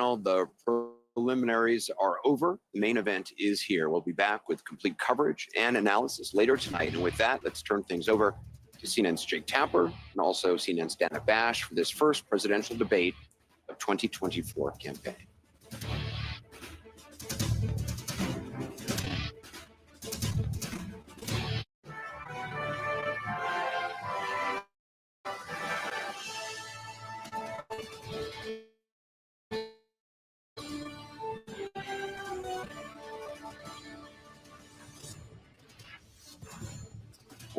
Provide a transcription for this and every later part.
panel. The preliminaries are over. The main event is here. We'll be back with complete coverage and analysis later tonight. And with that, let's turn things over to CNN's Jake Tapper and also CNN's Dana Bash for this first presidential debate of 2024 campaign.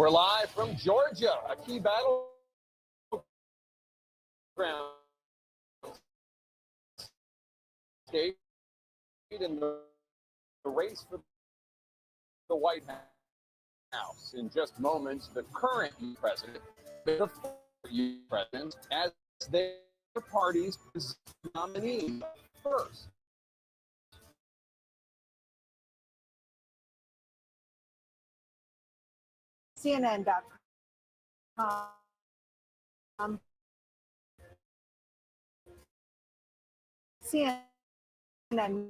We're live from Georgia, a key battleground state in the race for the White House. In just moments, the current president, the former president, as their party's nominee first. CNN.com. CNN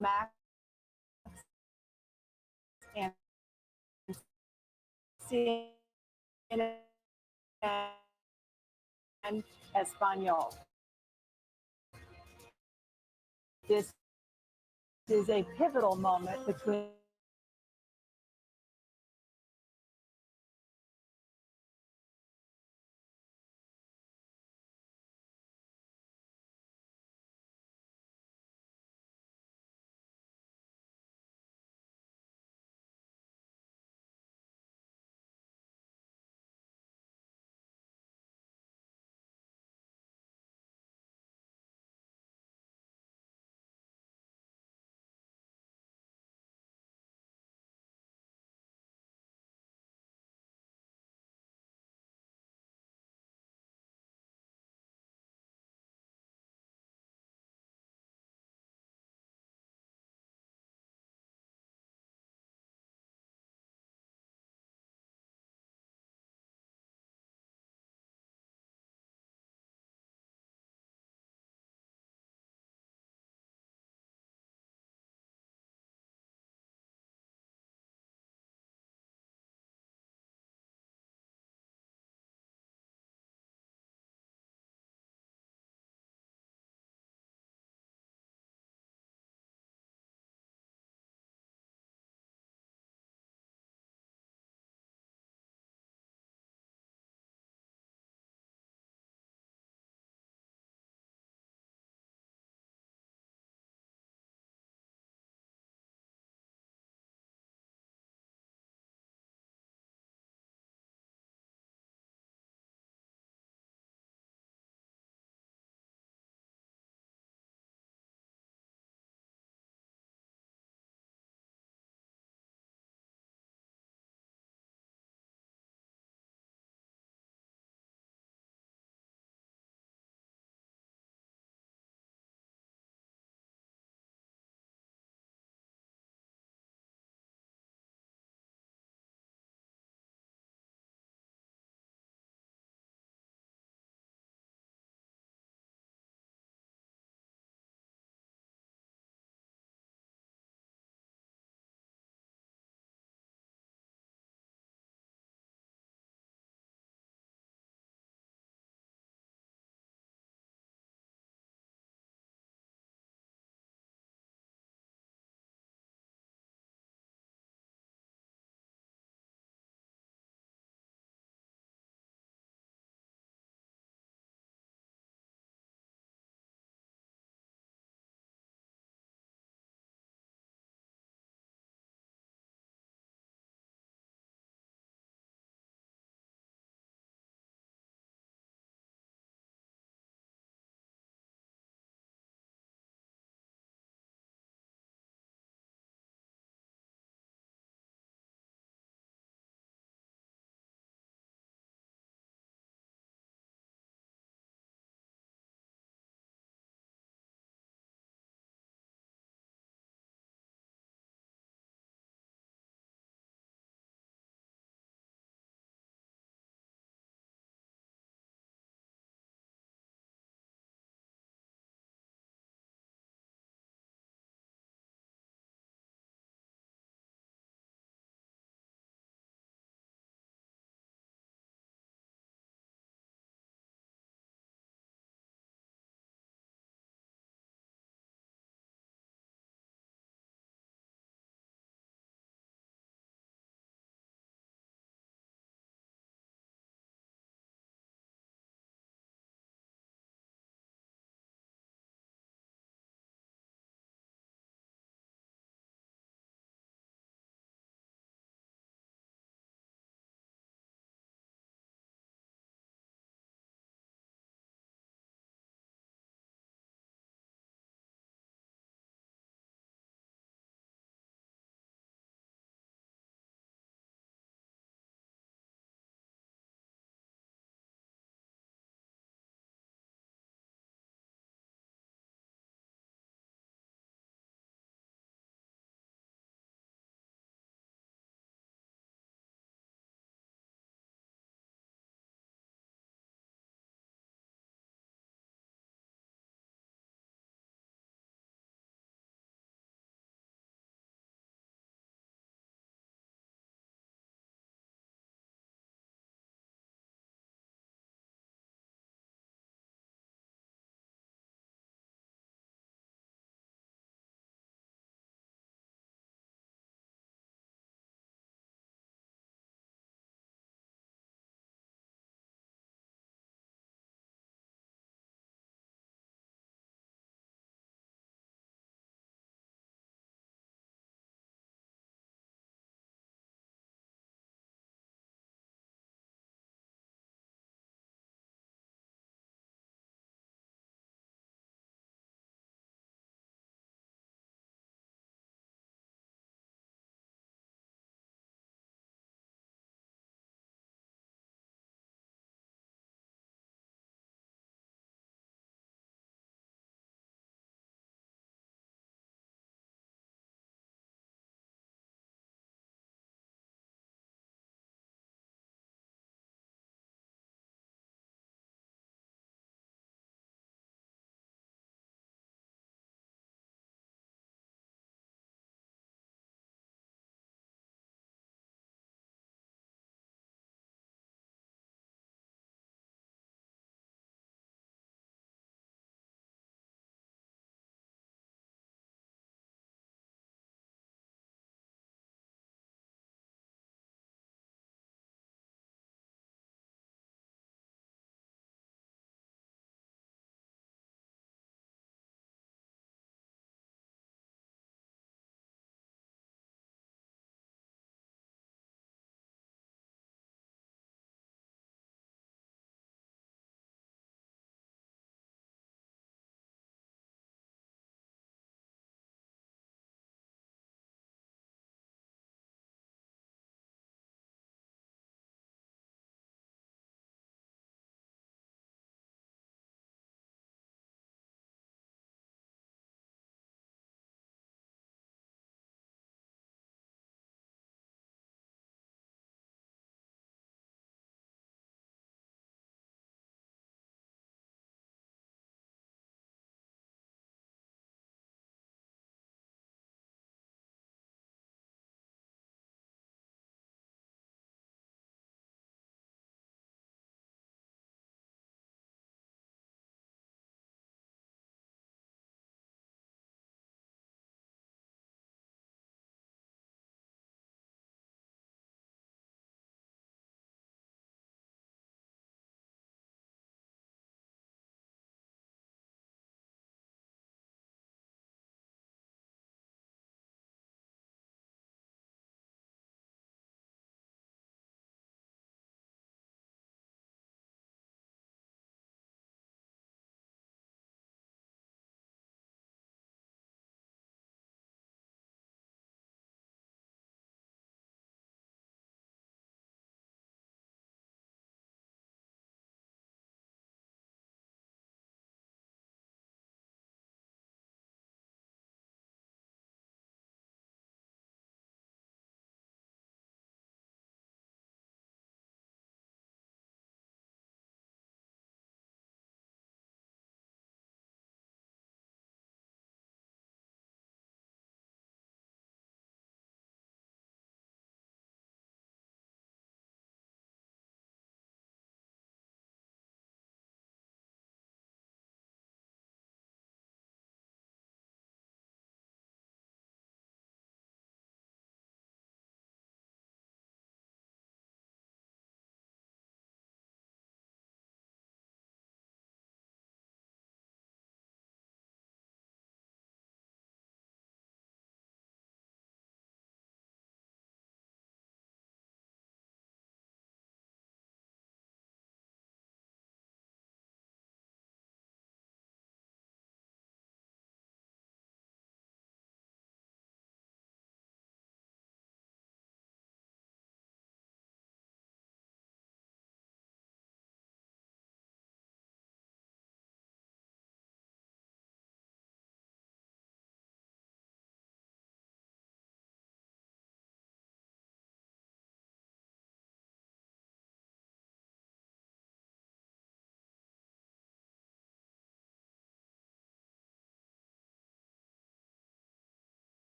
Max and CNN Espanol. This is a pivotal moment between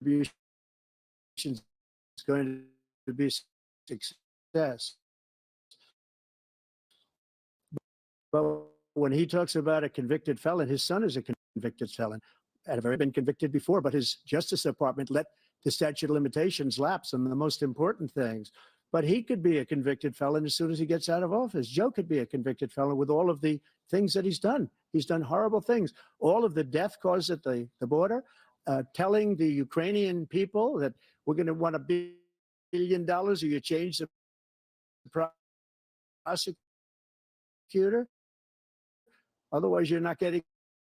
is going to be a success. But when he talks about a convicted felon, his son is a convicted felon. Had already been convicted before, but his Justice Department let the statute of limitations lapse on the most important things. But he could be a convicted felon as soon as he gets out of office. Joe could be a convicted felon with all of the things that he's done. He's done horrible things. All of the death caused at the border, telling the Ukrainian people that we're going to want $1 billion or you change the prosecutor. Otherwise, you're not getting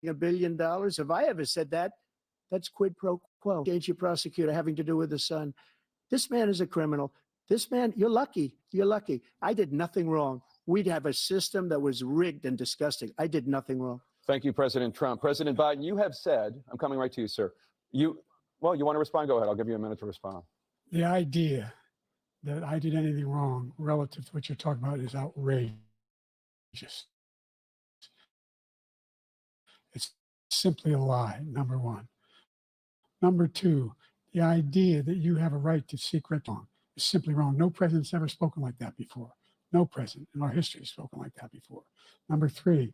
$1 billion. If I ever said that, that's quid pro quo. Change your prosecutor having to do with the son. This man is a criminal. This man, you're lucky. You're lucky. I did nothing wrong. We'd have a system that was rigged and disgusting. I did nothing wrong. Thank you, President Trump. President Biden, you have said, I'm coming right to you, sir. You want to respond? Go ahead. I'll give you a minute to respond. The idea that I did anything wrong relative to what you're talking about is outrageous. It's simply a lie, number one. Number two, the idea that you have a right to seek wrong is simply wrong. No president's ever spoken like that before. No president in our history has spoken like that before. Number three,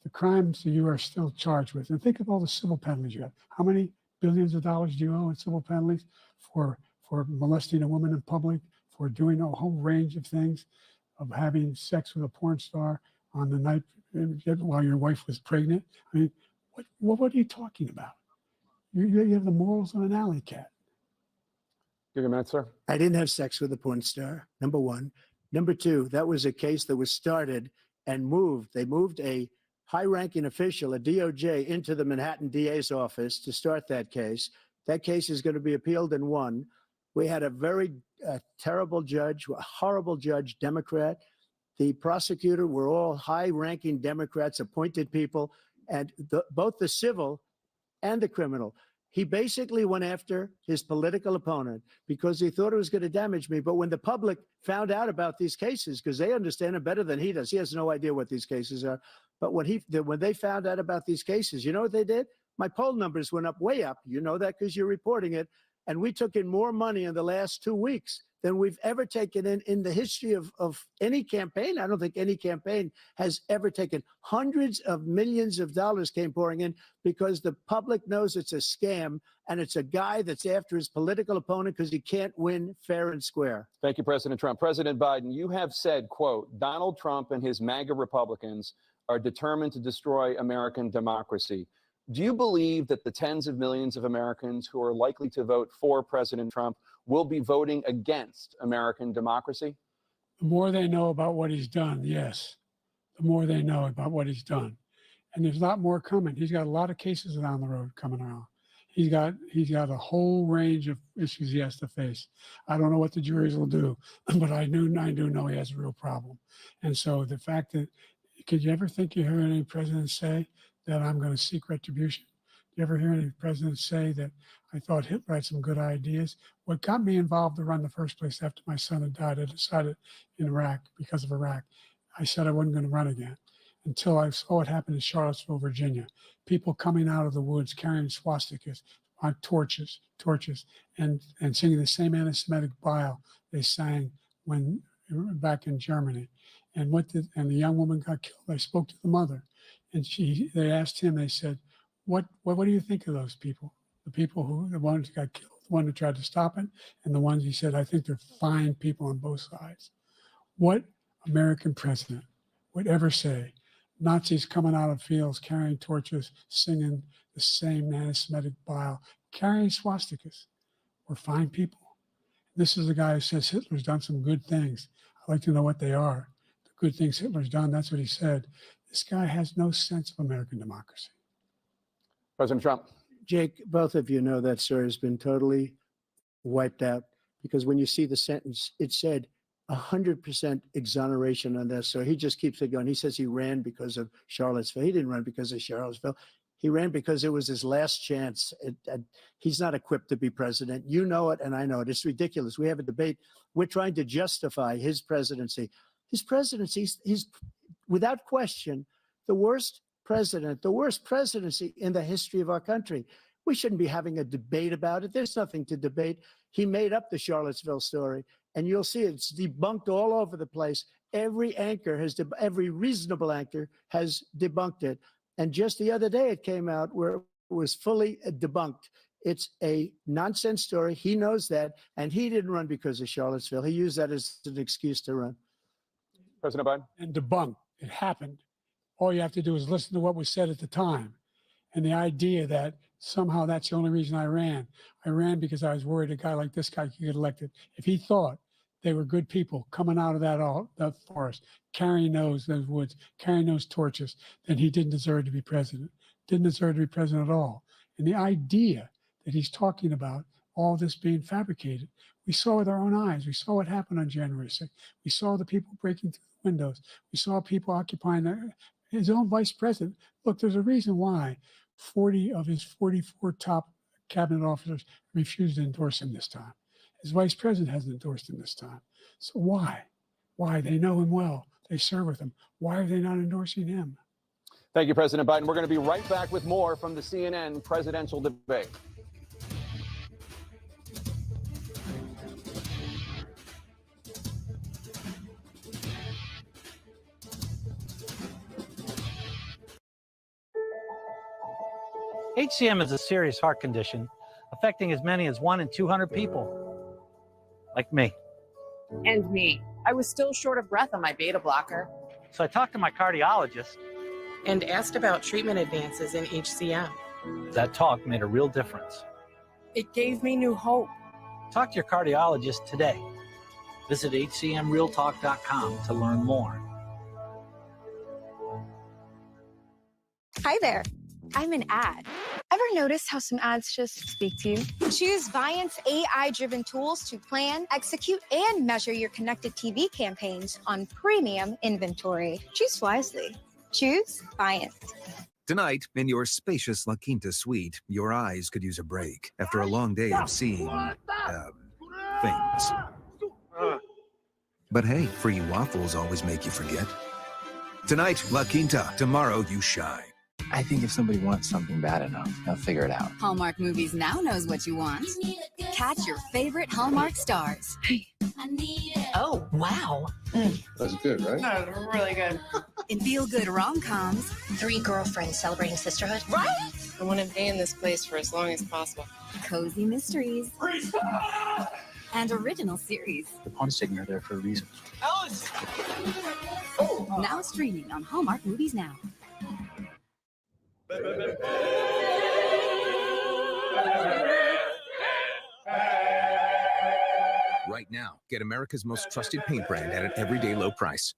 the crimes that you are still charged with, and think of all the civil penalties you have. How many billions of dollars do you owe in civil penalties for molesting a woman in public, for doing a whole range of things, of having sex with a porn star on the night while your wife was pregnant? I mean, what are you talking about? You have the morals of an alley cat. Give you a minute, sir. I didn't have sex with a porn star, number one. Number two, that was a case that was started and moved. They moved a high-ranking official, a DOJ, into the Manhattan DA's office to start that case. That case is going to be appealed and won. We had a very terrible judge, a horrible judge, Democrat. The prosecutor were all high-ranking Democrats, appointed people, and both the civil and the criminal. He basically went after his political opponent because he thought it was going to damage me. But when the public found out about these cases, because they understand it better than he does, he has no idea what these cases are. But when they found out about these cases, you know what they did? My poll numbers went up, way up. You know that because you're reporting it. And we took in more money in the last 2 weeks than we've ever taken in the history of any campaign. I don't think any campaign has ever taken. Hundreds of millions of dollars came pouring in because the public knows it's a scam and it's a guy that's after his political opponent because he can't win fair and square. Thank you, President Trump. President Biden, you have said, quote, Donald Trump and his MAGA Republicans are determined to destroy American democracy. Do you believe that the tens of millions of Americans who are likely to vote for President Trump will be voting against American democracy? The more they know about what he's done, yes, the more they know about what he's done. And there's a lot more coming. He's got a lot of cases down the road coming around. He's got a whole range of issues he has to face. I don't know what the juries will do, but I do know he has a real problem. And so the fact that, could you ever think you heard any president say that I'm going to seek retribution? You ever hear any president say that I thought Hitler had some good ideas? What got me involved to run in the first place after my son had died, I decided in Iraq, because of Iraq, I said I wasn't going to run again until I saw what happened in Charlottesville, Virginia. People coming out of the woods carrying swastikas on torches, and singing the same anti-Semitic bile they sang when back in Germany. And the young woman got killed. I spoke to the mother, and they asked him. They said, "What do you think of those people? The ones who got killed, the one who tried to stop it, and the ones," he said, "I think they're fine people on both sides." What American president would ever say Nazis coming out of fields carrying torches, singing the same anti-Semitic bile, carrying swastikas were fine people? This is a guy who says Hitler's done some good things. I'd like to know what they are. The good things Hitler's done, that's what he said. This guy has no sense of American democracy. President Trump. Jake, both of you know that sir has been totally wiped out because when you see the sentence, it said 100% exoneration on this. So he just keeps it going. He says he ran because of Charlottesville. He didn't run because of Charlottesville. He ran because it was his last chance. He's not equipped to be president. You know it, and I know it. It's ridiculous. We have a debate. We're trying to justify his presidency. His presidency, he's without question the worst president, the worst presidency in the history of our country. We shouldn't be having a debate about it. There's nothing to debate. He made up the Charlottesville story, and you'll see it's debunked all over the place. Every reasonable anchor has debunked it. And just the other day, it came out where it was fully debunked. It's a nonsense story. He knows that, and he didn't run because of Charlottesville. He used that as an excuse to run. President Biden? And debunk. It happened. All you have to do is listen to what was said at the time. And the idea that somehow that's the only reason I ran. I ran because I was worried a guy like this guy could get elected. If he thought they were good people coming out of that forest, carrying those woods, carrying those torches, then he didn't deserve to be president. Didn't deserve to be president at all. And the idea that he's talking about all this being fabricated, we saw with our own eyes. We saw what happened on January 6th. We saw the people breaking through the windows. We saw people occupying his own vice president. Look, there's a reason why 40 of his 44 top cabinet officers refused to endorse him this time. His vice president hasn't endorsed him this time. So why? Why? They know him well. They serve with him. Why are they not endorsing him? Thank you, President Biden. We're going to be right back with more from the CNN presidential debate. HCM is a serious heart condition affecting as many as 1 in 200 people, like me. And me. I was still short of breath on my beta blocker. So I talked to my cardiologist. And asked about treatment advances in HCM. That talk made a real difference. It gave me new hope. Talk to your cardiologist today. Visit hcmrealtalk.com to learn more. Hi there. I'm an ad. Ever notice how some ads just speak to you? Choose Viant's AI-driven tools to plan, execute, and measure your connected TV campaigns on premium inventory. Choose wisely. Choose Viant. Tonight, in your spacious La Quinta suite, your eyes could use a break after a long day of seeing, things. But hey, free waffles always make you forget. Tonight, La Quinta. Tomorrow, you shine. I think if somebody wants something bad enough, they'll figure it out. Hallmark Movies now knows what you want. Catch your favorite Hallmark stars. Oh, wow. That's good, right? That was really good. In feel-good rom-coms. 3 girlfriends celebrating sisterhood. Right? I want to be in this place for as long as possible. Cozy mysteries. And original series. The pawn signature there for a reason. Alice! Now streaming on Hallmark Movies Now. Right now, get America's most trusted paint brand at an everyday low price.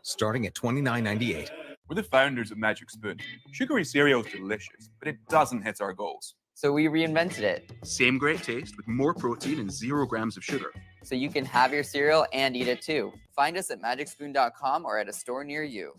Starting at $29.98. We're the founders of Magic Spoon. Sugary cereal is delicious, but it doesn't hit our goals. So we reinvented it. Same great taste with more protein and 0 grams of sugar. So you can have your cereal and eat it too. Find us at magicspoon.com or at a store near you.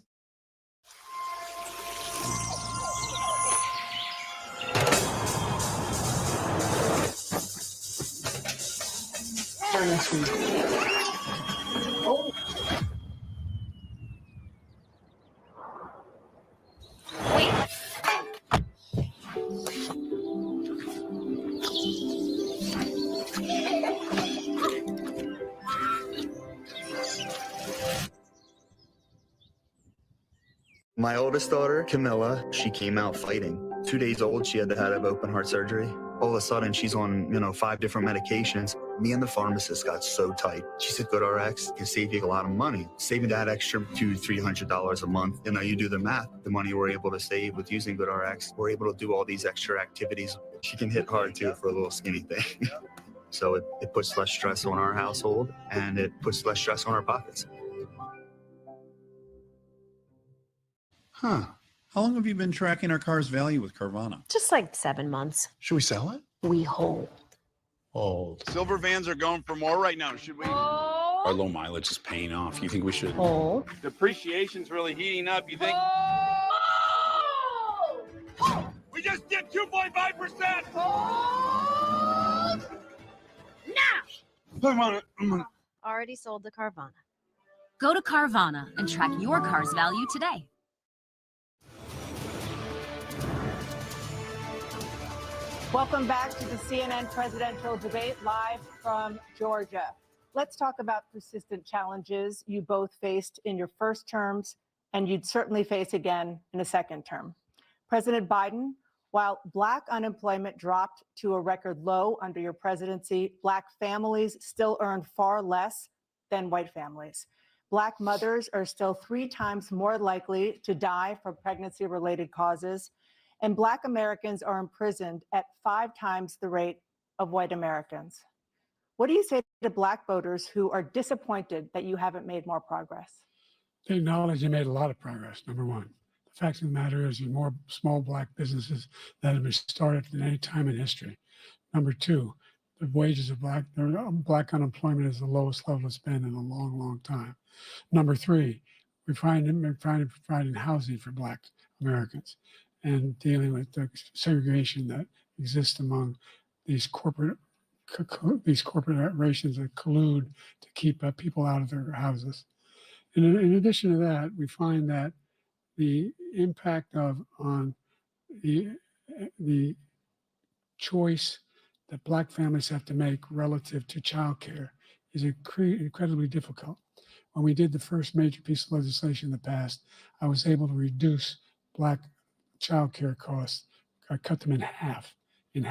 My oldest daughter, Camilla, she came out fighting. 2 days old, she had to have open heart surgery. All of a sudden, she's on, 5 different medications. Me and the pharmacist got so tight. She said, GoodRx can save you a lot of money. Saving that extra $200-300 a month. You do the math, the money we're able to save with using GoodRx, we're able to do all these extra activities. She can hit hard too for a little skinny thing. So it puts less stress on our household and it puts less stress on our pockets. Huh. How long have you been tracking our car's value with Carvana? Just like 7 months. Should we sell it? We hold. Hold. Silver vans are going for more right now. Should we? Our low mileage is paying off. You think we should? Hold. Depreciation's really heating up. You think? We just did 2.5%. Hold. Now. I'm on it. Already sold to Carvana. Go to Carvana and track your car's value today. Welcome back to the CNN presidential debate live from Georgia. Let's talk about persistent challenges you both faced in your first terms and you'd certainly face again in a second term. President Biden, while Black unemployment dropped to a record low under your presidency, Black families still earn far less than white families. Black mothers are still 3 times more likely to die from pregnancy-related causes, and Black Americans are imprisoned at 5 times the rate of white Americans. What do you say to Black voters who are disappointed that you haven't made more progress? They acknowledge you made a lot of progress, number one. The fact of the matter is there's more small Black businesses that have been started than any time in history. Number two, the wages of Black unemployment is the lowest level it's been in a long, long time. Number three, we're providing housing for Black Americans and dealing with the segregation that exists among these corporations that collude to keep people out of their houses. And in addition to that, we find that the impact on the choice that Black families have to make relative to childcare is incredibly difficult. When we did the first major piece of legislation in the past, I was able to reduce Black childcare costs. I cut them in half. We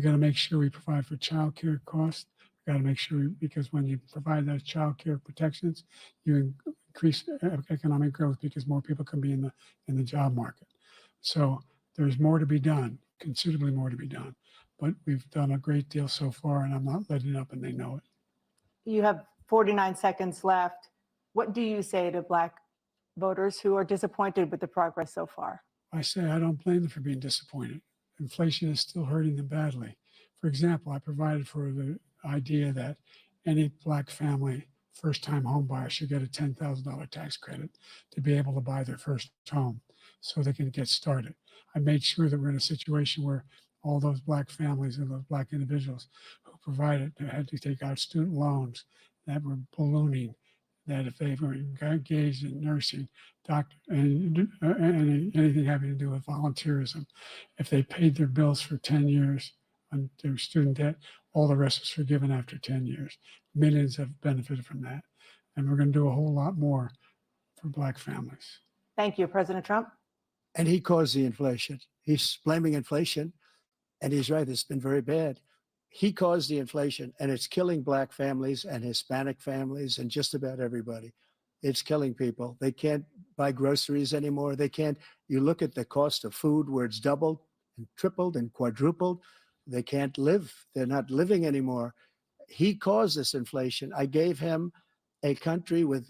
got to make sure we provide for childcare costs. We got to make sure, because when you provide those childcare protections, you increase economic growth because more people can be in the job market. So there's more to be done, considerably more to be done. But we've done a great deal so far, and I'm not letting up, and they know it. You have 49 seconds left. What do you say to Black voters who are disappointed with the progress so far? I say I don't blame them for being disappointed. Inflation is still hurting them badly. For example, I provided for the idea that any Black family first-time home buyer should get a $10,000 tax credit to be able to buy their first home so they can get started. I made sure that we're in a situation where all those Black families and those Black individuals who provided had to take out student loans that were ballooning, that if they were engaged in nursing, doctor, and anything having to do with volunteerism, if they paid their bills for 10 years on their student debt, all the rest was forgiven after 10 years. Millions have benefited from that. And we're going to do a whole lot more for Black families. Thank you, President Trump. And he caused the inflation. He's blaming inflation, and he's right, it's been very bad. He caused the inflation, and it's killing Black families and Hispanic families and just about everybody. It's killing people. They can't buy groceries anymore. They can't. You look at the cost of food where it's doubled and tripled and quadrupled. They can't live. They're not living anymore. He caused this inflation. I gave him a country with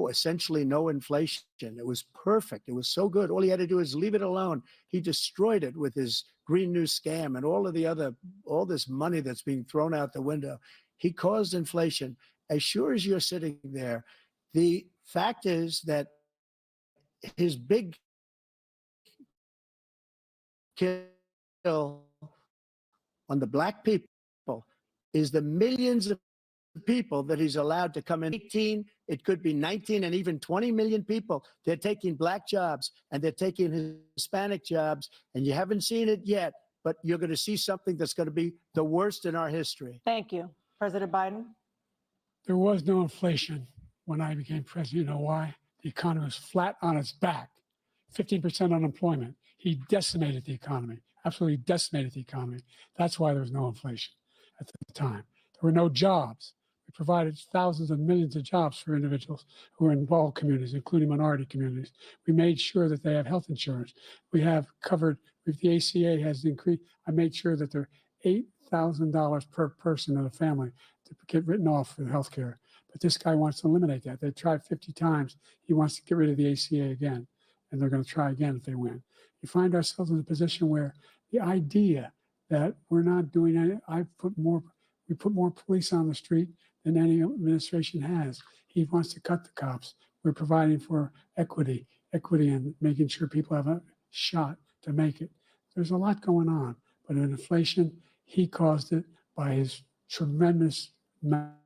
essentially no inflation. It was perfect. It was so good. All he had to do is leave it alone. He destroyed it with his Green New scam and all this money that's being thrown out the window. He caused inflation. As sure as you're sitting there, the fact is that his big kill on the Black people is the millions of people that he's allowed to come in. 18, it could be 19 and even 20 million people. They're taking Black jobs and they're taking Hispanic jobs, and you haven't seen it yet, but you're going to see something that's going to be the worst in our history. Thank you. President Biden? There was no inflation when I became president. You know why? The economy was flat on its back. 15% unemployment. He decimated the economy, absolutely decimated the economy. That's why there was no inflation at the time. There were no jobs. We provided thousands of millions of jobs for individuals who are in all communities, including minority communities. We made sure that they have health insurance. We have covered, if the ACA has increased, I made sure that they're $8,000 per person in a family to get written off for health care. But this guy wants to eliminate that. They tried 50 times. He wants to get rid of the ACA again, and they're going to try again if they win. We find ourselves in a position where the idea that we're not doing any, we put more police on the street than any administration has. He wants to cut the cops. We're providing for equity and making sure people have a shot to make it. There's a lot going on, but in inflation, he caused it by his tremendous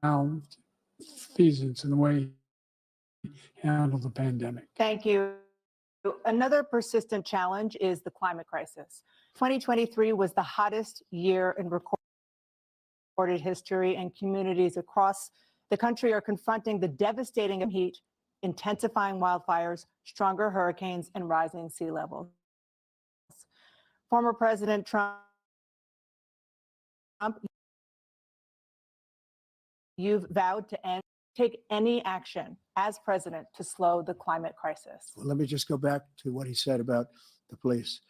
malfeasance in the way he handled the pandemic. Thank you. Another persistent challenge is the climate crisis. 2023 was the hottest year in recorded history, and communities across the country are confronting the devastating heat, intensifying wildfires, stronger hurricanes, and rising sea levels. Former President Trump, you've vowed to take any action as president to slow the climate crisis. Well, let me just go back to what he said about the police,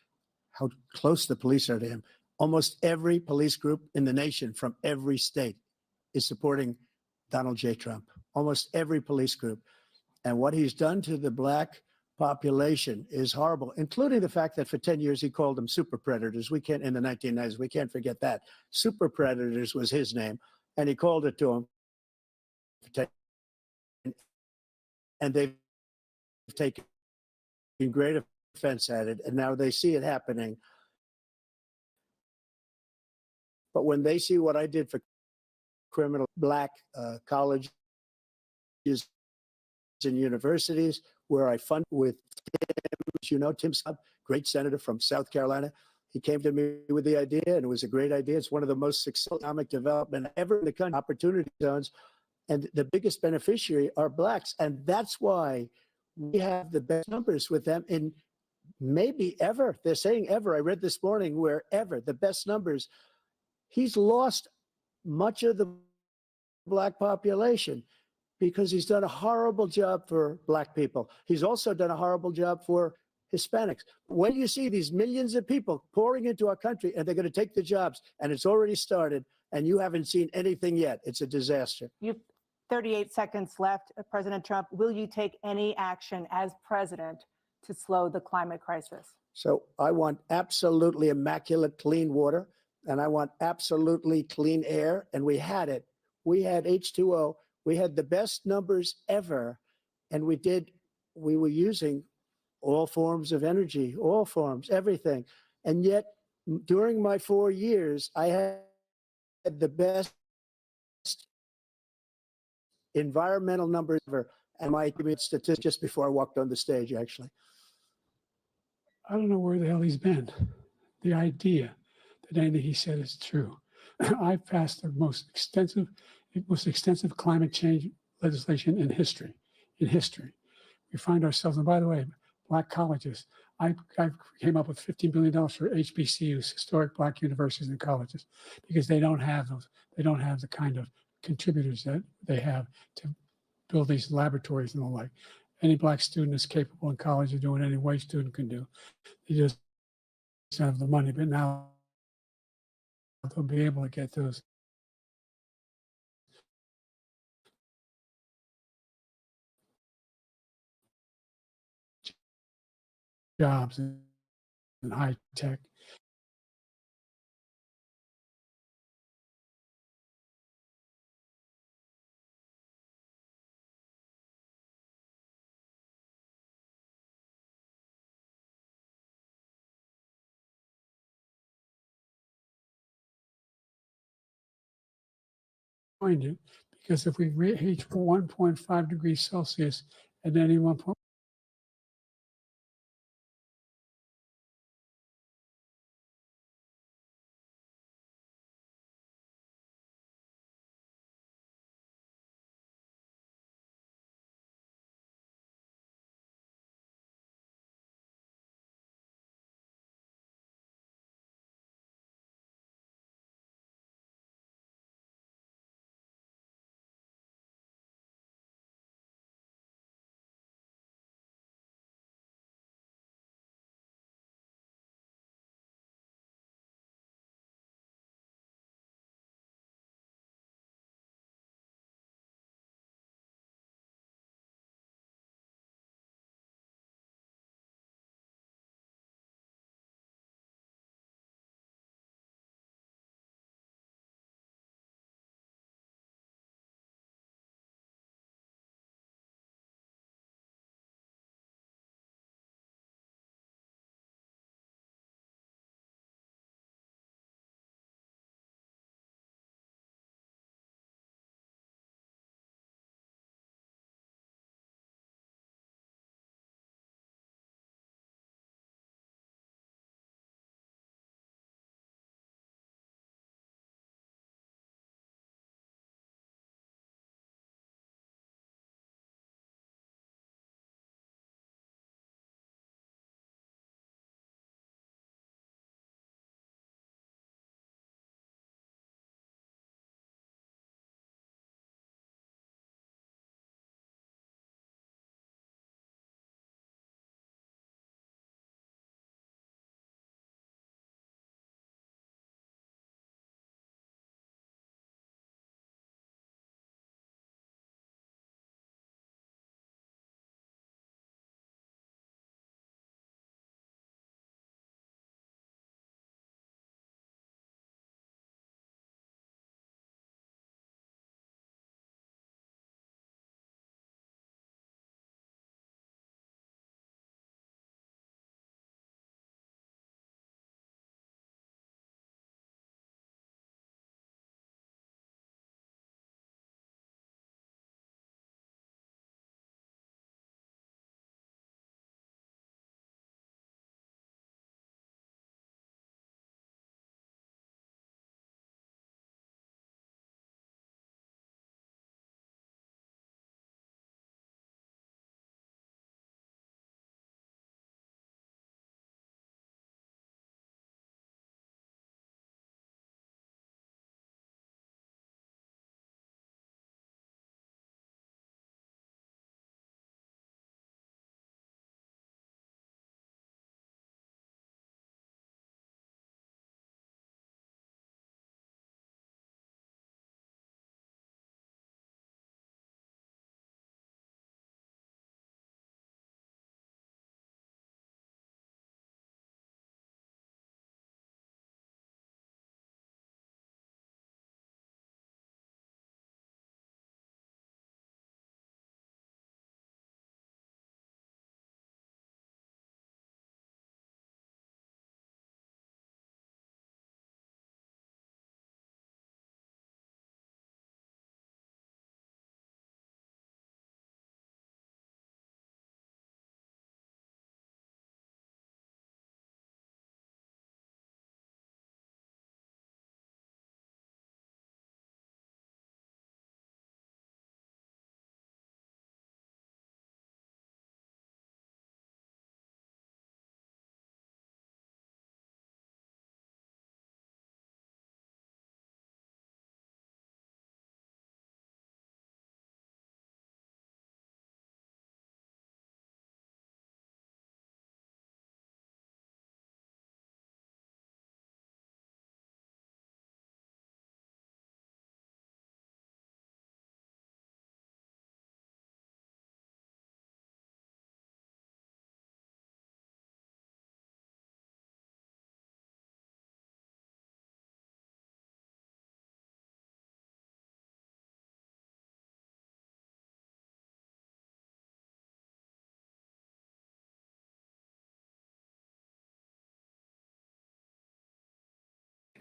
how close the police are to him. Almost every police group in the nation from every state is supporting Donald J. Trump. Almost every police group. And what he's done to the black population is horrible, including the fact that for 10 years he called them super predators. We can't, in the 1990s, we can't forget that. Super predators was his name, and he called it to them. And they've taken great offense at it, and now they see it happening. But when they see what I did for criminal black colleges and universities, where I fund with Tim Scott, great senator from South Carolina. He came to me with the idea, and it was a great idea. It's one of the most successful economic development ever in the country, opportunity zones. And the biggest beneficiary are blacks. And that's why we have the best numbers with them in maybe ever. They're saying ever. I read this morning where ever, the best numbers. He's lost much of the black population because he's done a horrible job for black people. He's also done a horrible job for Hispanics. When you see these millions of people pouring into our country and they're going to take the jobs, and it's already started, and you haven't seen anything yet, it's a disaster. You've 38 seconds left. President Trump, will you take any action as president to slow the climate crisis? So I want absolutely immaculate clean water, and I want absolutely clean air. And we had it. We had H2O. We had the best numbers ever. And we were using all forms of energy, all forms, everything. And yet, during my 4 years, I had the best environmental numbers ever. And my statistics just before I walked on the stage, actually. I don't know where the hell he's been. The idea that anything he said is true. I passed the most extensive climate change legislation in history. We find ourselves, and by the way, black colleges. I came up with $15 billion for HBCUs, historic black universities and colleges, because they don't have those. They don't have the kind of contributors that they have to build these laboratories and the like. Any black student is capable in college of doing any white student can do. They just don't have the money, but now they'll be able to get those jobs in high tech. Going to, because if we reach 1.5 degrees Celsius at any one point,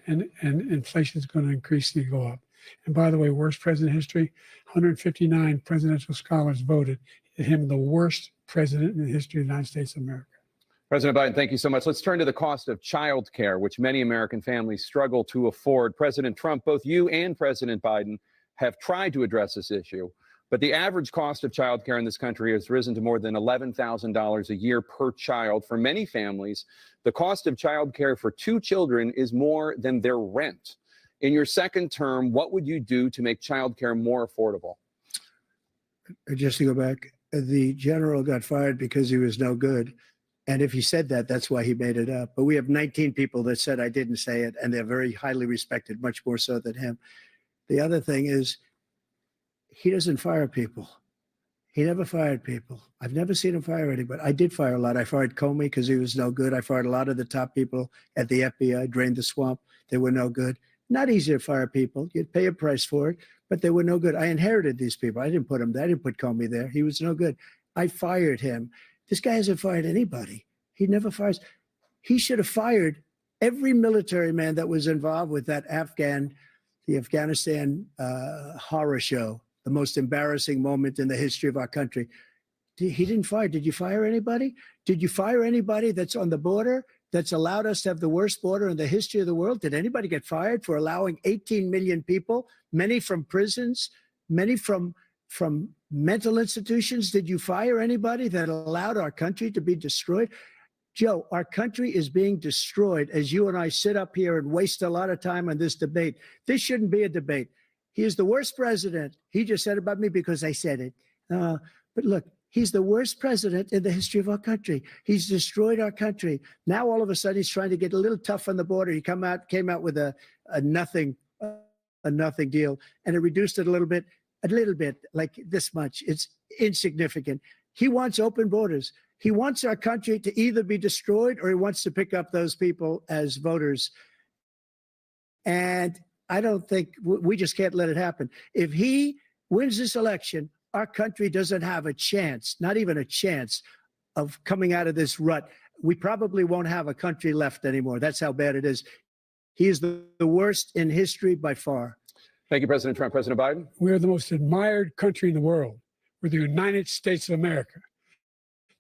and inflation is going to increasingly go up. And by the way, worst president in history, 159 presidential scholars voted him the worst president in the history of the United States of America. President Biden, thank you so much. Let's turn to the cost of child care, which many American families struggle to afford. President Trump, both you and President Biden have tried to address this issue, but the average cost of child care in this country has risen to more than $11,000 a year per child. For many families, the cost of child care for 2 children is more than their rent. In your second term, what would you do to make child care more affordable? Just to go back, the general got fired because he was no good. And if he said that, that's why he made it up. But we have 19 people that said I didn't say it, and they're very highly respected, much more so than him. The other thing is, he doesn't fire people. He never fired people. I've never seen him fire anybody. I did fire a lot. I fired Comey because he was no good. I fired a lot of the top people at the FBI, drained the swamp. They were no good. Not easy to fire people. You'd pay a price for it, but they were no good. I inherited these people. I didn't put them there. I didn't put Comey there. He was no good. I fired him. This guy hasn't fired anybody. He never fires. He should have fired every military man that was involved with that the Afghanistan horror show, the most embarrassing moment in the history of our country. He didn't fire. Did you fire anybody? Did you fire anybody that's on the border that's allowed us to have the worst border in the history of the world? Did anybody get fired for allowing 18 million people, many from prisons, many from mental institutions? Did you fire anybody that allowed our country to be destroyed? Joe, our country is being destroyed as you and I sit up here and waste a lot of time on this debate. This shouldn't be a debate. He is the worst president. He just said about me because I said it. But look, he's the worst president in the history of our country. He's destroyed our country. Now, all of a sudden, he's trying to get a little tough on the border. He came out with a nothing deal, and it reduced it a little bit, like this much. It's insignificant. He wants open borders. He wants our country to either be destroyed or he wants to pick up those people as voters. And I don't think we just can't let it happen. If he wins this election, our country doesn't have a chance, not even a chance, of coming out of this rut. We probably won't have a country left anymore. That's how bad it is. He is the worst in history by far. Thank you, President Trump. President Biden? We are the most admired country in the world. We're the United States of America.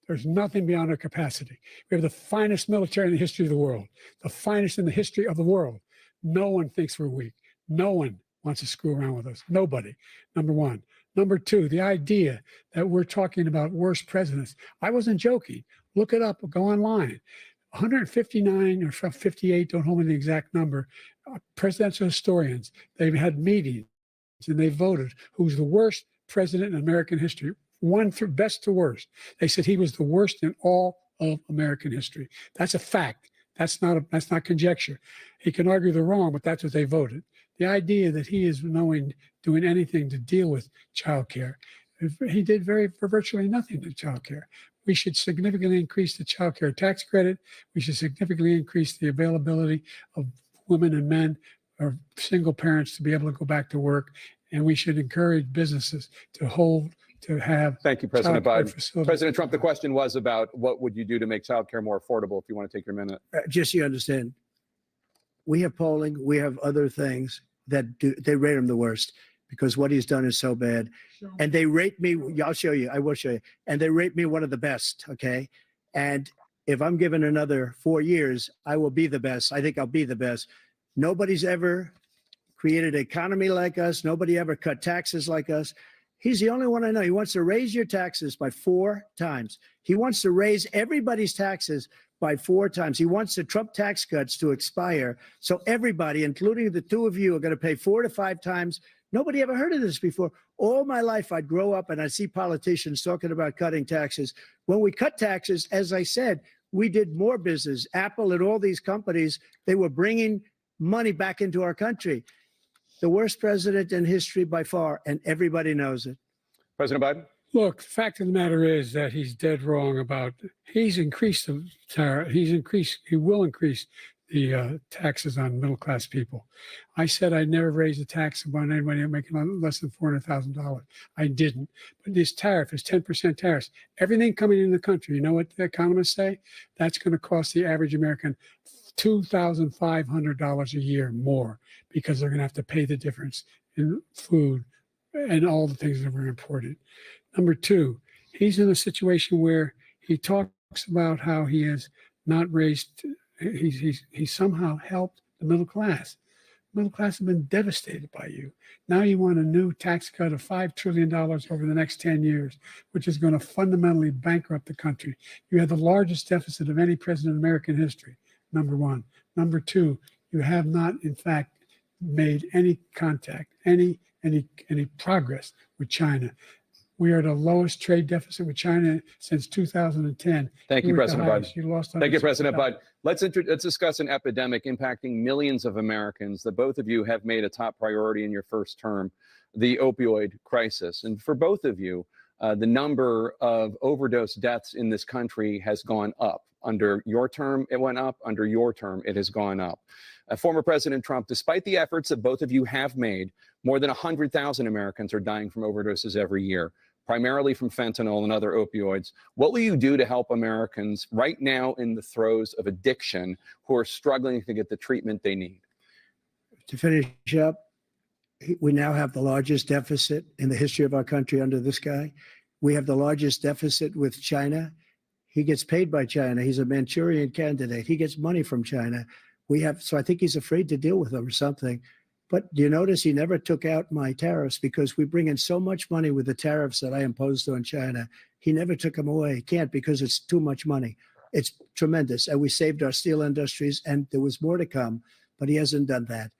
There's nothing beyond our capacity. We have the finest military in the history of the world, the finest in the history of the world. No one thinks we're weak. No one wants to screw around with us. Nobody, number one. Number two, the idea that we're talking about worst presidents. I wasn't joking. Look it up. Go online. 159 or 58, don't hold me the exact number, presidential historians. They've had meetings and they voted who's the worst president in American history. One through best to worst. They said he was the worst in all of American history. That's a fact. That's not conjecture. He can argue they're wrong, but that's what they voted. The idea that he is doing anything to deal with child care, he did for virtually nothing to child care. We should significantly increase the child care tax credit. We should significantly increase the availability of women and men or single parents to be able to go back to work. And we should encourage businesses to have. Thank you, President Biden. Facilities. President Trump, the question was about what would you do to make child care more affordable, if you want to take your minute. Just so you understand, we have polling, we have other things that they rate him the worst because what he's done is so bad. And they rate me, I'll show you, I will show you. And they rate me one of the best, okay? And if I'm given another 4 years, I will be the best. I think I'll be the best. Nobody's ever created an economy like us. Nobody ever cut taxes like us. He's the only one I know. He wants to raise your taxes by 4 times. He wants to raise everybody's taxes by 4 times. He wants the Trump tax cuts to expire. So everybody, including the two of you, are going to pay 4 to 5 times. Nobody ever heard of this before. All my life, I'd grow up and I'd see politicians talking about cutting taxes. When we cut taxes, as I said, we did more business. Apple and all these companies, they were bringing money back into our country. The worst president in history by far, and everybody knows it. President Biden? Look, the fact of the matter is that he's dead wrong about, he's increased the tariff, he will increase the taxes on middle-class people. I said I'd never raise a tax on anybody making less than $400,000. I didn't. But this tariff is 10% tariffs. Everything coming in the country, you know what the economists say? That's going to cost the average American $2,500 a year more because they're going to have to pay the difference in food and all the things that were imported. Number two, he's in a situation where he talks about how he has not raised, he's somehow helped the middle class. Middle class have been devastated by you. Now you want a new tax cut of $5 trillion over the next 10 years, which is going to fundamentally bankrupt the country. You have the largest deficit of any president in American history, number one. Number two, you have not, in fact, made any contact, any progress with China. We are the lowest trade deficit with China since 2010. Thank you, President Biden. You lost. Thank you, President Biden. Let's discuss an epidemic impacting millions of Americans that both of you have made a top priority in your first term, the opioid crisis. And for both of you, the number of overdose deaths in this country has gone up. Under your term, it went up. Under your term, it has gone up. Former President Trump, despite the efforts that both of you have made, more than 100,000 Americans are dying from overdoses every year, primarily from fentanyl and other opioids. What will you do to help Americans right now in the throes of addiction who are struggling to get the treatment they need? To finish up, we now have the largest deficit in the history of our country under this guy. We have the largest deficit with China. He gets paid by China. He's a Manchurian candidate. He gets money from China. So I think he's afraid to deal with them or something. But do you notice he never took out my tariffs because we bring in so much money with the tariffs that I imposed on China. He never took them away. He can't because it's too much money. It's tremendous. And we saved our steel industries and there was more to come, but he hasn't done that.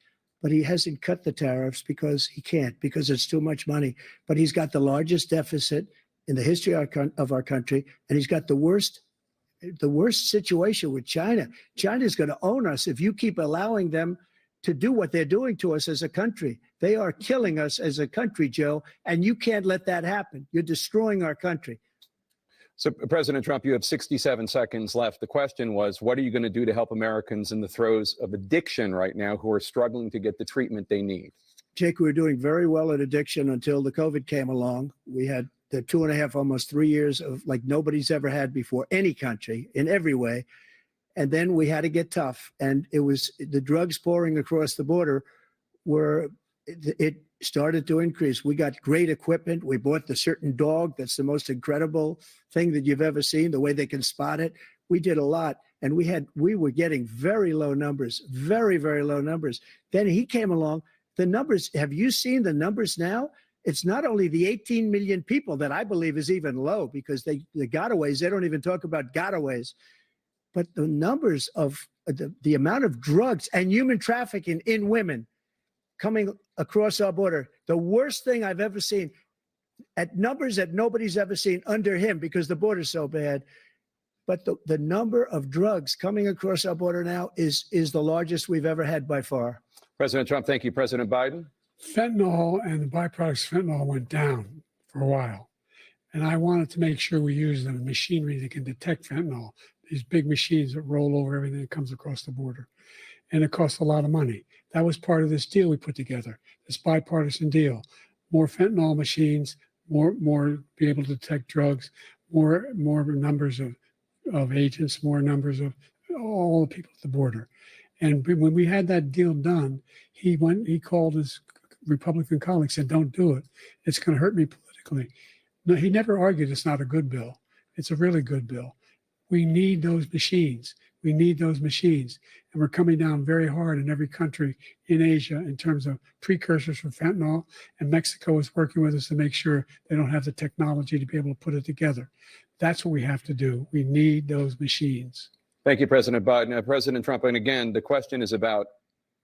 But he hasn't cut the tariffs because he can't, because it's too much money. But he's got the largest deficit in the history of our country, and he's got the worst situation with China. China's going to own us if you keep allowing them to do what they're doing to us as a country. They are killing us as a country, Joe, and you can't let that happen. You're destroying our country. So, President Trump, you have 67 seconds left. The question was, what are you going to do to help Americans in the throes of addiction right now who are struggling to get the treatment they need? Jake, we were doing very well at addiction until the COVID came along. We had the 2.5, almost 3 years of like nobody's ever had before, any country, in every way. And then we had to get tough. And it was the drugs pouring across the border it started to increase. We got great equipment. We bought the certain dog. That's the most incredible thing that you've ever seen, the way they can spot it. We did a lot. And we were getting very low numbers, very, very low numbers. Then he came along. The numbers, have you seen the numbers now? It's not only the 18 million people that I believe is even low because the gotaways, they don't even talk about gotaways. But the numbers of the amount of drugs and human trafficking in women coming across our border, the worst thing I've ever seen, at numbers that nobody's ever seen under him because the border's so bad. But the number of drugs coming across our border now is the largest we've ever had by far. President Trump, thank you. President Biden? Fentanyl and the byproducts of fentanyl went down for a while. And I wanted to make sure we use the machinery that can detect fentanyl, these big machines that roll over everything that comes across the border. And it costs a lot of money. That was part of this deal we put together, this bipartisan deal. More fentanyl machines, more be able to detect drugs, more numbers of agents, more numbers of all the people at the border. And when we had that deal done, he called his Republican colleagues, said, don't do it. It's going to hurt me politically. No, he never argued it's not a good bill. It's a really good bill. We need those machines. We need those machines. And we're coming down very hard in every country in Asia in terms of precursors for fentanyl. And Mexico is working with us to make sure they don't have the technology to be able to put it together. That's what we have to do. We need those machines. Thank you, President Biden. President Trump, and again, the question is about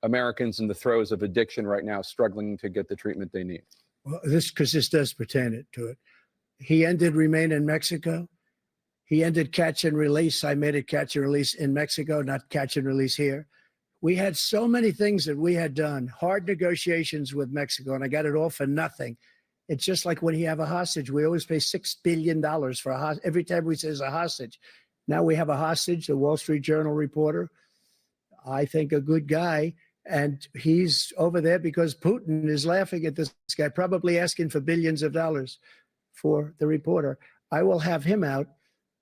Americans in the throes of addiction right now, struggling to get the treatment they need. Well, this does pertain to it. He ended Remain in Mexico. He ended catch and release. I made it catch and release in Mexico, not catch and release here. We had so many things that we had done, hard negotiations with Mexico, and I got it all for nothing. It's just like when you have a hostage, we always pay $6 billion for a hostage. Every time we say a hostage. Now we have a hostage, the Wall Street Journal reporter, I think a good guy, and he's over there because Putin is laughing at this guy, probably asking for billions of dollars for the reporter. I will have him out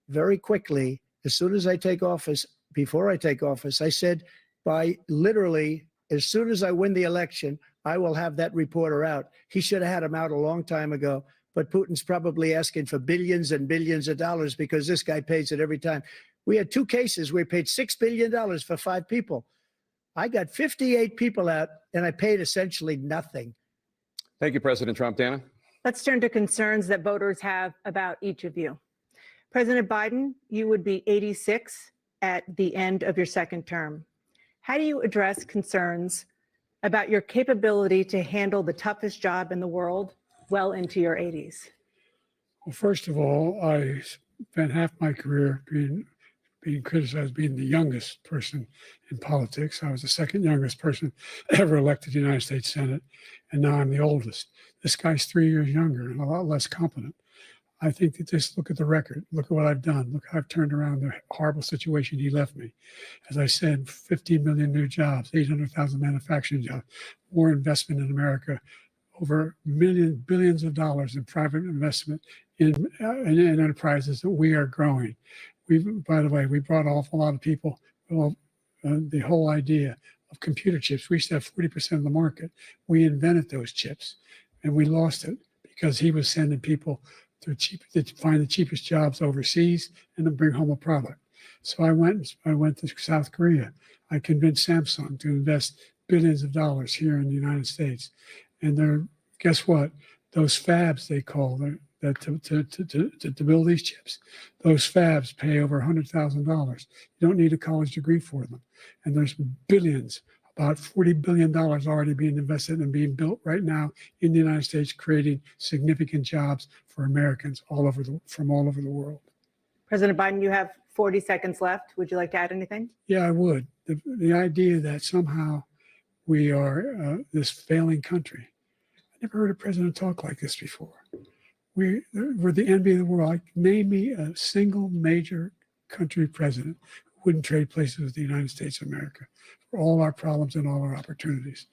very quickly as soon as I take office before I take office. I said, by literally, as soon as I win the election, I will have that reporter out. He should have had him out a long time ago. But Putin's probably asking for billions and billions of dollars because this guy pays it every time. We had 2 cases where he paid $6 billion for 5 people. I got 58 people out, and I paid essentially nothing. Thank you, President Trump. Dana? Let's turn to concerns that voters have about each of you. President Biden, you would be 86 at the end of your second term. How do you address concerns about your capability to handle the toughest job in the world well into your 80s? Well, first of all, I spent half my career being criticized being the youngest person in politics. I was the second youngest person ever elected to the United States Senate, and now I'm the oldest. This guy's 3 years younger and a lot less competent. I think that just look at the record. Look at what I've done. Look how I've turned around the horrible situation he left me. As I said, 15 million new jobs, 800,000 manufacturing jobs, more investment in America, over billions of dollars in private investment in enterprises that we are growing. By the way, we brought an awful lot of people. Well, the whole idea of computer chips, we used to have 40% of the market. We invented those chips, and we lost it because he was sending people to find the cheapest jobs overseas and then bring home a product. So I went to South Korea. I convinced Samsung to invest billions of dollars here in the United States. And guess what? Those fabs, they call that to build these chips, those fabs pay over $100,000. You don't need a college degree for them. And there's billions, about $40 billion already being invested and being built right now in the United States, creating significant jobs for Americans from all over the world. President Biden, you have 40 seconds left. Would you like to add anything? Yeah, I would. The idea that somehow we are this failing country. I never heard a president talk like this before. We're the envy of the world. Name me a single major country president who wouldn't trade places with the United States of America for all our problems and all our opportunities.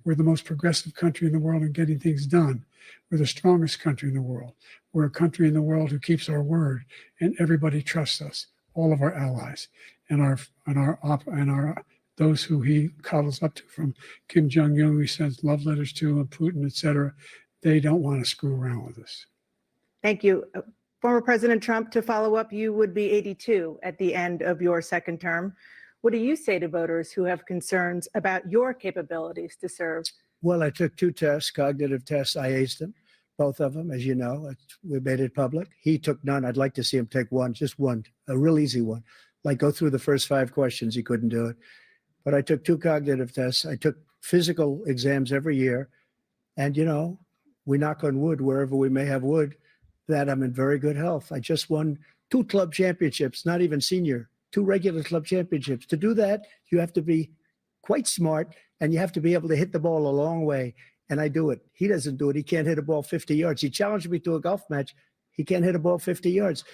We're the most progressive country in the world in getting things done. We're the strongest country in the world. We're a country in the world who keeps our word, and everybody trusts us, all of our allies and those who he cuddles up to, from Kim Jong-un, he sends love letters to, and Putin, et cetera. They don't want to screw around with us. Thank you. Former President Trump, to follow up, you would be 82 at the end of your second term. What do you say to voters who have concerns about your capabilities to serve? Well, I took 2 tests, cognitive tests. I aced them, both of them, as you know. We made it public. He took none. I'd like to see him take one, just one, a real easy one. Like go through the first 5 questions. He couldn't do it. But I took 2 cognitive tests. I took physical exams every year. And, we knock on wood wherever we may have wood, that I'm in very good health. I just won 2 club championships, not even senior, 2 regular club championships. To do that, you have to be quite smart, and you have to be able to hit the ball a long way. And I do it. He doesn't do it. He can't hit a ball 50 yards. He challenged me to a golf match. He can't hit a ball 50 yards.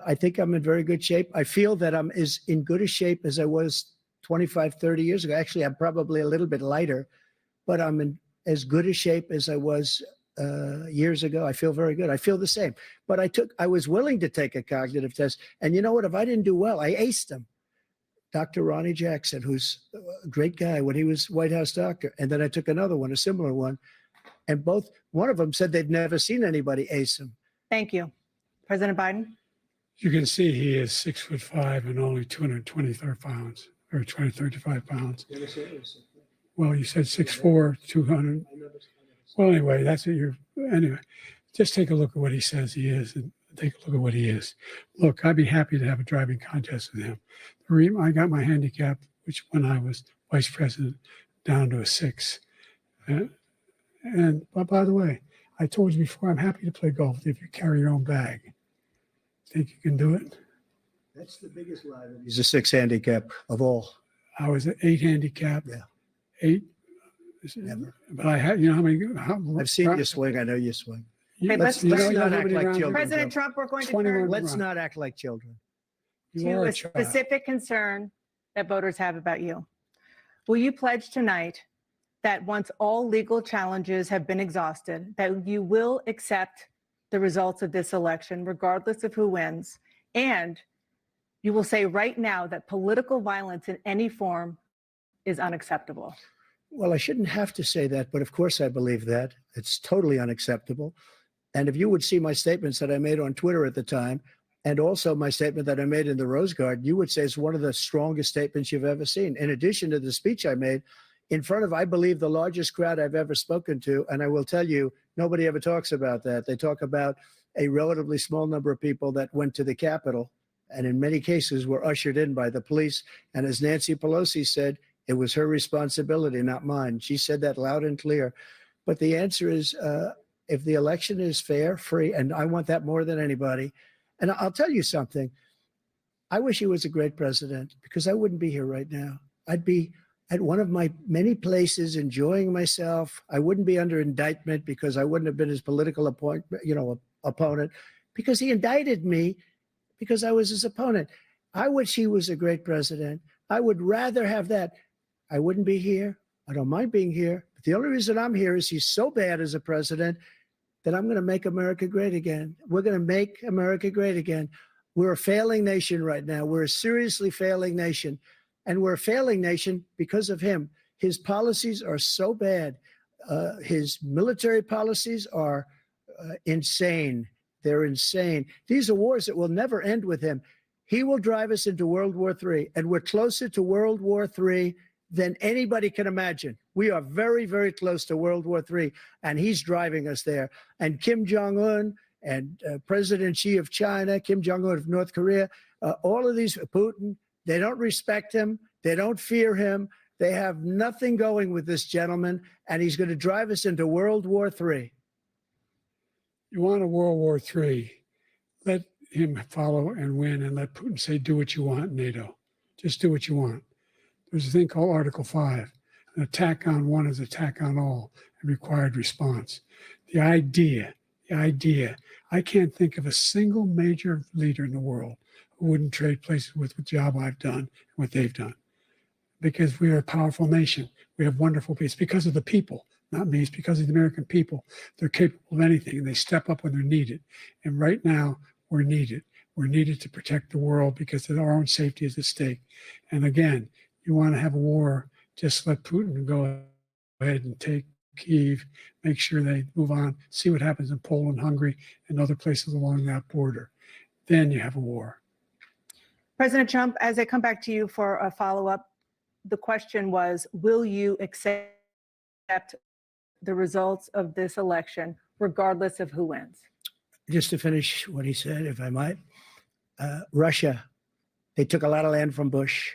I think I'm in very good shape. I feel that I'm as in good a shape as I was 25, 30 years ago. Actually, I'm probably a little bit lighter, but I'm in as good a shape as I was years ago. I feel very good. I feel the same. But I was willing to take a cognitive test. And you know what? If I didn't do well, I aced him. Dr. Ronnie Jackson, who's a great guy when he was White House doctor. And then I took another one, a similar one. And one of them said they've never seen anybody ace him. Thank you. President Biden? You can see he is 6'5" and only 223 pounds, or 235 pounds. Well, you said 6'4", 200. Well, anyway, anyway, just take a look at what he says he is and take a look at what he is. Look, I'd be happy to have a driving contest with him. I got my handicap, which when I was vice president, down to a 6. But by the way, I told you before, I'm happy to play golf if you carry your own bag. Think you can do it? That's the biggest lie. He's a 6 handicap of all. I was an 8 handicap. Yeah. 8. Never. But I had, how many? I've seen you swing. I know you swing. Okay, let's not act like children. President Trump, we're going to turn Let's not act like children. to a specific concern that voters have about you. Will you pledge tonight that once all legal challenges have been exhausted, that you will accept the results of this election, regardless of who wins, and You will say right now that political violence in any form is unacceptable. Well, I shouldn't have to say that, but of course I believe that. It's totally unacceptable. And if you would see my statements that I made on Twitter at the time, and also my statement that I made in the Rose Garden, you would say it's one of the strongest statements you've ever seen. In addition to the speech I made in front of, I believe, the largest crowd I've ever spoken to. And I will tell you, nobody ever talks about that. They talk about a relatively small number of people that went to the Capitol, and in many cases were ushered in by the police. And as Nancy Pelosi said, it was her responsibility, not mine. She said that loud and clear. But the answer is, if the election is fair, free, and I want that more than anybody. And I'll tell you something. I wish he was a great president, because I wouldn't be here right now. I'd be at one of my many places enjoying myself. I wouldn't be under indictment because I wouldn't have been his political opponent, because he indicted me because I was his opponent. I wish he was a great president. I would rather have that. I wouldn't be here. I don't mind being here. But the only reason I'm here is he's so bad as a president that I'm going to make America great again. We're going to make America great again. We're a failing nation right now. We're a seriously failing nation. And we're a failing nation because of him. His policies are so bad. His military policies are insane. They're insane. These are wars that will never end with him. He will drive us into World War III, and we're closer to World War III than anybody can imagine. We are very, very close to World War III, and he's driving us there. And Kim Jong-un and President Xi of China, Kim Jong-un of North Korea, all of these, Putin, they don't respect him. They don't fear him. They have nothing going with this gentleman, and he's going to drive us into World War III. You want a World War III, let him follow and win, and let Putin say, do what you want, NATO. Just do what you want. There's a thing called Article 5. An attack on one is attack on all, and required response. The idea, I can't think of a single major leader in the world who wouldn't trade places with the job I've done and what they've done. Because we are a powerful nation. We have wonderful people. It's because of the people, not me. It's because of the American people. They're capable of anything, and they step up when they're needed. And right now, we're needed. We're needed to protect the world because our own safety is at stake. And again, you want to have a war, just let Putin go ahead and take Kyiv, make sure they move on, see what happens in Poland, Hungary, and other places along that border. Then you have a war. President Trump, as I come back to you for a follow-up, the question was, will you accept the results of this election, regardless of who wins? Just to finish what he said, if I might, Russia, they took a lot of land from Bush.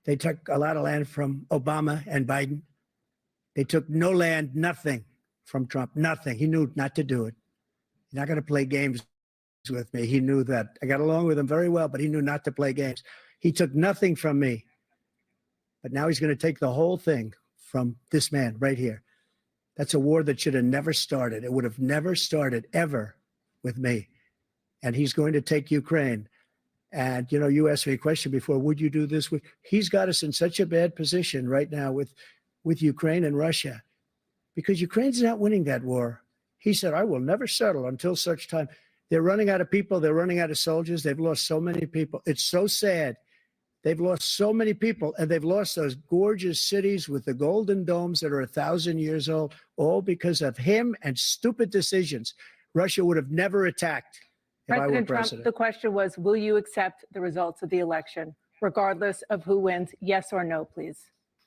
They took a lot of land from Obama and Biden. They took no land, nothing from Trump, nothing. He knew not to do it. He's not going to play games with me. He knew that. I got along with him very well, but he knew not to play games. He took nothing from me. But now he's going to take the whole thing from this man right here. That's a war that should have never started. It would have never started ever with me. And he's going to take Ukraine. And, you know, you asked me a question before, would you do this? He's got us in such a bad position right now with Ukraine and Russia, because Ukraine's not winning that war. He said, I will never settle until such time. They're running out of people. They're running out of soldiers. They've lost so many people. It's so sad. They've lost so many people, and they've lost those gorgeous cities with the golden domes that are 1,000 years old, all because of him and stupid decisions. Russia would have never attacked if I were President Trump, president. the question was, will you accept the results of the election, regardless of who wins? Yes or no, please.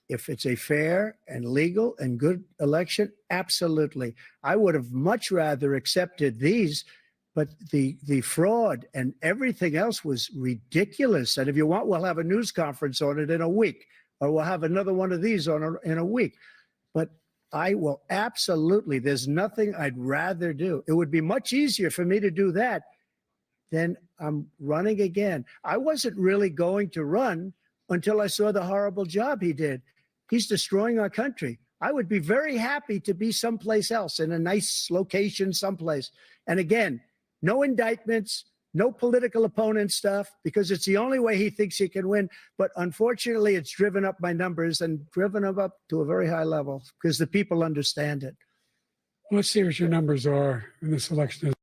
If it's a fair and legal and good election, absolutely. I would have much rather accepted these, but the fraud and everything else was ridiculous. And if you want, we'll have a news conference on it in a week, or we'll have another one of these in a week. But I will absolutely, there's nothing I'd rather do. It would be much easier for me to do that than I'm running again. I wasn't really going to run until I saw the horrible job he did. He's destroying our country. I would be very happy to be someplace else, in a nice location someplace. And again, no indictments, no political opponent stuff, because it's the only way he thinks he can win. But unfortunately, it's driven up my numbers and driven them up to a very high level because the people understand it. Let's see what your numbers are in this election.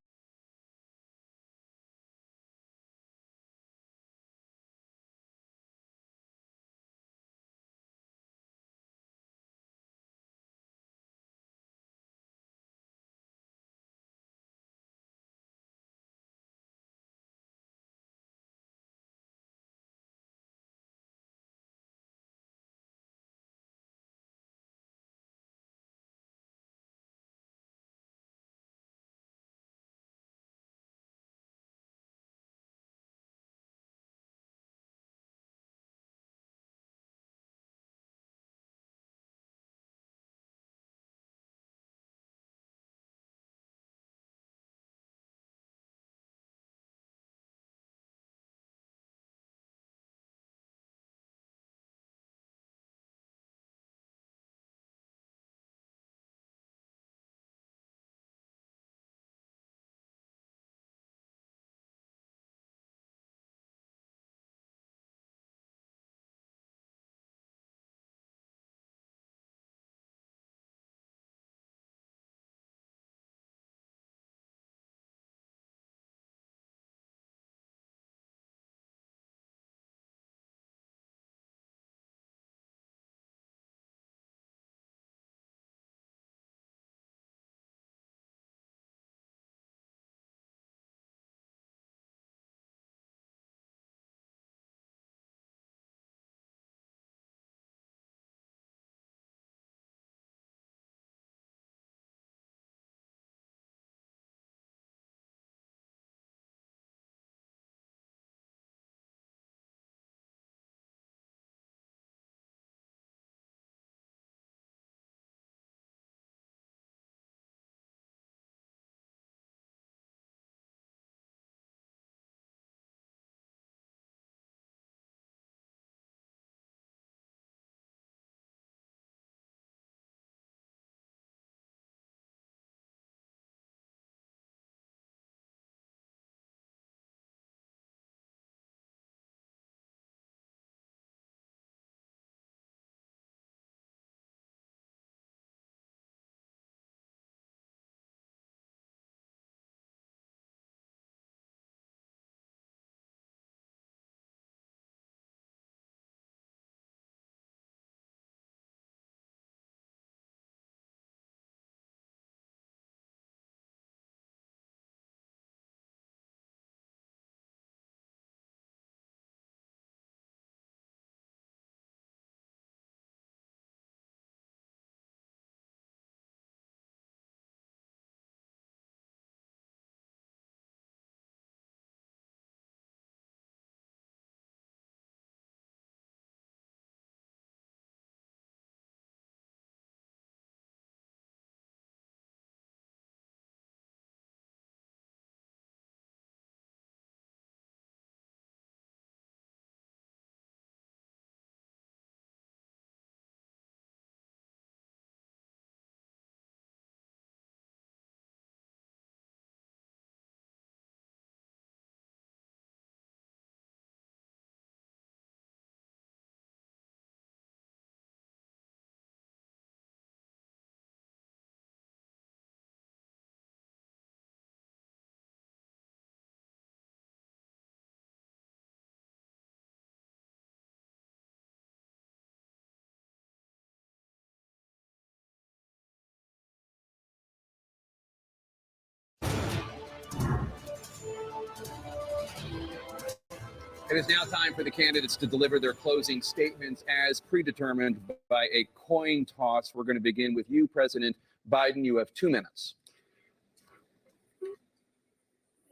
It is now time for the candidates to deliver their closing statements as predetermined by a coin toss. We're going to begin with you, President Biden. You have 2 minutes.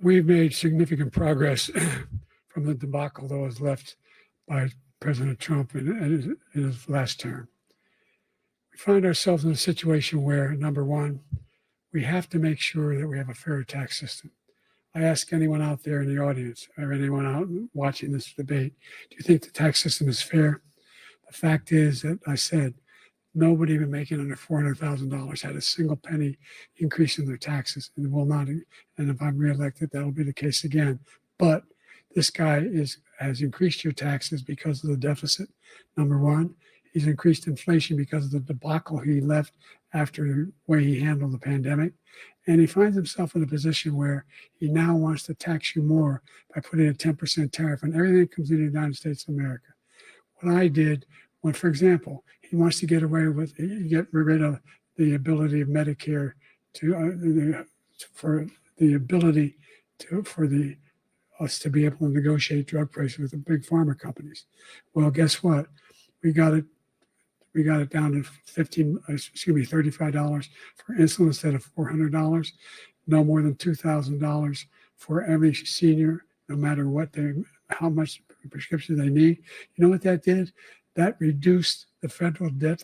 We've made significant progress from the debacle that was left by President Trump in his last term. We find ourselves in a situation where, number one, we have to make sure that we have a fair tax system. I ask anyone out there in the audience or anyone out watching this debate, do you think the tax system is fair? The fact is that I said nobody even making under $400,000 had a single penny increase in their taxes and will not. And if I'm reelected, that'll be the case again. But this guy has increased your taxes because of the deficit. Number one, he's increased inflation because of the debacle he left after the way he handled the pandemic. And he finds himself in a position where he now wants to tax you more by putting a 10% tariff on everything that comes into the United States of America. What I did when, for example, he wants to get rid of the ability of Medicare for us to be able to negotiate drug prices with the big pharma companies. Well, guess what? We got it down to $35 for insulin instead of $400. No more than $2,000 for every senior, no matter how much prescription they need. You know what that did? That reduced the federal debt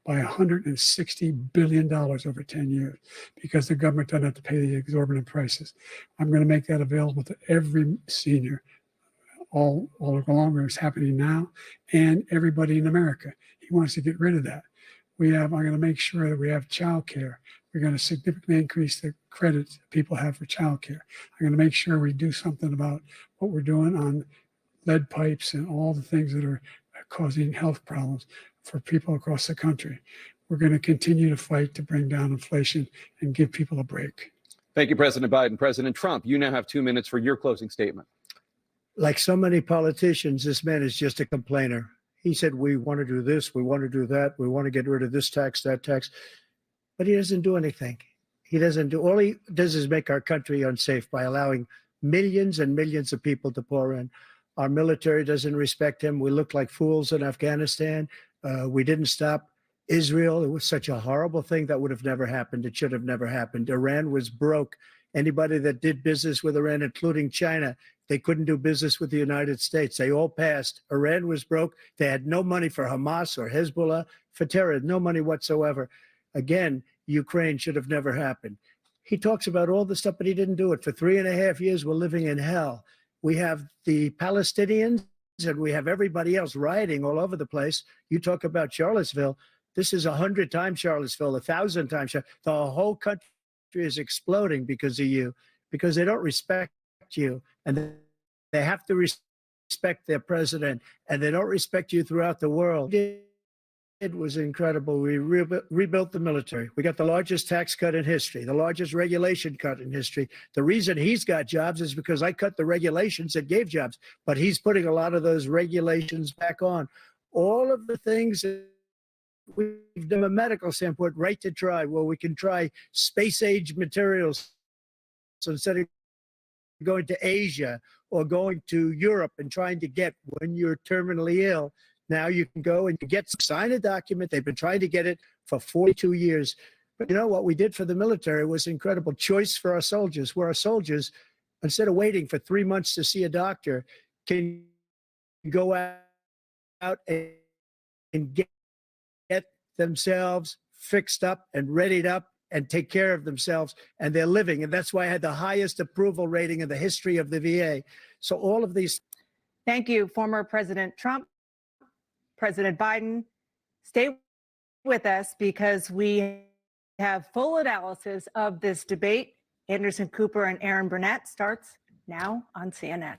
by $160 billion over 10 years because the government doesn't have to pay the exorbitant prices. I'm going to make that available to every senior all along. It's happening now, and everybody in America. He wants to get rid of that. I'm going to make sure that we have child care. We're going to significantly increase the credit people have for child care. I'm going to make sure we do something about what we're doing on lead pipes and all the things that are causing health problems for people across the country. We're going to continue to fight to bring down inflation and give people a break. Thank you, President Biden. President Trump, you now have 2 minutes for your closing statement. Like so many politicians, this man is just a complainer. He said, we want to do this, we want to do that, we want to get rid of this tax, that tax. But he doesn't do anything. All he does is make our country unsafe by allowing millions and millions of people to pour in. Our military doesn't respect him. We look like fools in Afghanistan. We didn't stop Israel. It was such a horrible thing that would have never happened. It should have never happened. Iran was broke. Anybody that did business with Iran, including China, they couldn't do business with the United States. They all passed. Iran was broke. They had no money for Hamas or Hezbollah, for terror, no money whatsoever. Again, Ukraine should have never happened. He talks about all this stuff, but he didn't do it. For 3.5 years, we're living in hell. We have the Palestinians and we have everybody else rioting all over the place. You talk about Charlottesville. This is 100 times Charlottesville, 1,000 times. The whole country is exploding because of you, because they don't respect you, and they have to respect their president, and they don't respect you throughout the world. It was incredible. We rebuilt the military. We got the largest tax cut in history, the largest regulation cut in history. The reason he's got jobs is because I cut the regulations that gave jobs, but he's putting a lot of those regulations back on. All of the things that we've done from a medical standpoint, right to try, well, we can try space-age materials. So instead of going to Asia or going to Europe and trying to get when you're terminally ill, now you can go and sign a document. They've been trying to get it for 42 years. But you know what we did for the military was incredible. Choice for our soldiers, where our soldiers, instead of waiting for 3 months to see a doctor, can go out and get themselves fixed up and readied up and take care of themselves, and they're living. And that's why I had the highest approval rating in the history of the VA. So all of these. Thank you, former President Trump. President Biden, stay with us because we have full analysis of this debate. Anderson Cooper and Aaron Burnett starts now on CNN.